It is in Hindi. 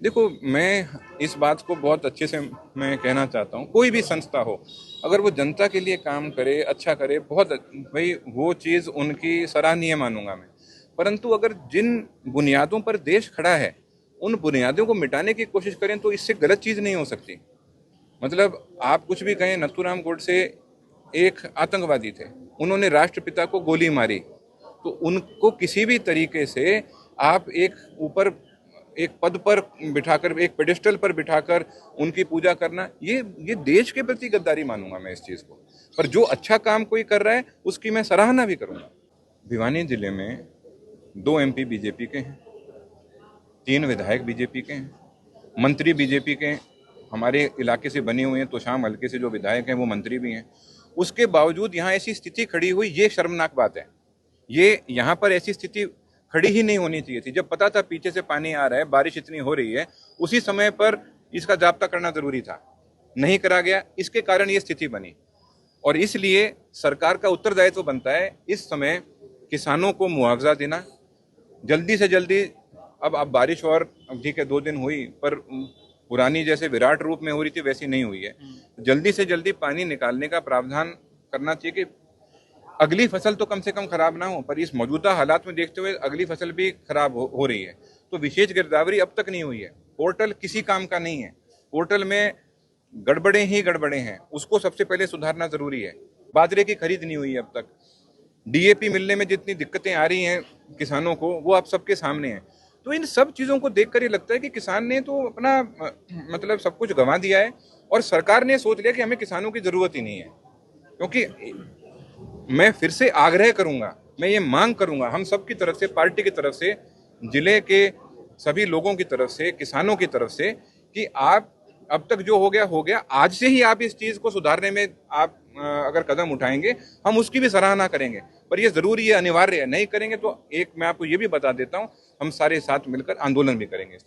देखो, मैं इस बात को बहुत अच्छे से मैं कहना चाहता हूँ, कोई भी संस्था हो, अगर वो जनता के लिए काम करे, अच्छा करे, भाई वो चीज़ उनकी सराहनीय मानूंगा मैं। परंतु अगर जिन बुनियादों पर देश खड़ा है, उन बुनियादों को मिटाने की कोशिश करें तो इससे गलत चीज़ नहीं हो सकती। मतलब आप कुछ भी कहें, नथुराम गोडसे एक आतंकवादी थे, उन्होंने राष्ट्रपिता को गोली मारी, तो उनको किसी भी तरीके से आप एक ऊपर एक पद पर बिठाकर, एक पेडिस्टल पर बिठाकर उनकी पूजा करना, ये देश के प्रति गद्दारी मानूंगा मैं इस चीज़ को। पर जो अच्छा काम कोई कर रहा है उसकी मैं सराहना भी करूंगा। भिवानी जिले में 2 एमपी बीजेपी के हैं, 3 विधायक बीजेपी के हैं, मंत्री बीजेपी के हैं। हमारे इलाके से बने हुए हैं, तोशाम हल्के से जो विधायक हैं वो मंत्री भी हैं। उसके बावजूद यहाँ ऐसी स्थिति खड़ी हुई, ये शर्मनाक बात है। ये यहाँ पर ऐसी स्थिति खड़ी ही नहीं होनी चाहिए थी। जब पता था पीछे से पानी आ रहा है, बारिश इतनी हो रही है, उसी समय पर इसका जाब्ता करना जरूरी था, नहीं करा गया, इसके कारण ये स्थिति बनी। और इसलिए सरकार का उत्तरदायित्व बनता है इस समय किसानों को मुआवजा देना, जल्दी से जल्दी। अब बारिश और ठीक है 2 दिन हुई, पर पुरानी जैसे विराट रूप में हो रही थी वैसी नहीं हुई है। जल्दी से जल्दी पानी निकालने का प्रावधान करना चाहिए कि अगली फसल तो कम से कम खराब ना हो, पर इस मौजूदा हालात में देखते हुए अगली फसल भी खराब हो रही है। तो विशेष गिरदावरी अब तक नहीं हुई है। पोर्टल किसी काम का नहीं है, पोर्टल में गड़बड़े ही गड़बड़े हैं, उसको सबसे पहले सुधारना जरूरी है। बाजरे की खरीद नहीं हुई है अब तक, डीएपी मिलने में जितनी दिक्कतें आ रही हैं किसानों को, वो आप सबके सामने हैं। तो इन सब चीज़ों को देखकर ये लगता है कि किसान ने तो अपना मतलब सब कुछ गंवा दिया है, और सरकार ने सोच लिया कि हमें किसानों की ज़रूरत ही नहीं है। क्योंकि मैं फिर से आग्रह करूंगा, मैं ये मांग करूंगा हम सब की तरफ से, पार्टी की तरफ से, जिले के सभी लोगों की तरफ से, किसानों की तरफ से, कि आप अब तक जो हो गया, आज से ही आप इस चीज़ को सुधारने में आप अगर कदम उठाएंगे, हम उसकी भी सराहना करेंगे। पर ये ज़रूरी है, अनिवार्य है, नहीं करेंगे तो एक मैं आपको ये भी बता देता हूँ, हम सारे साथ मिलकर आंदोलन भी करेंगे।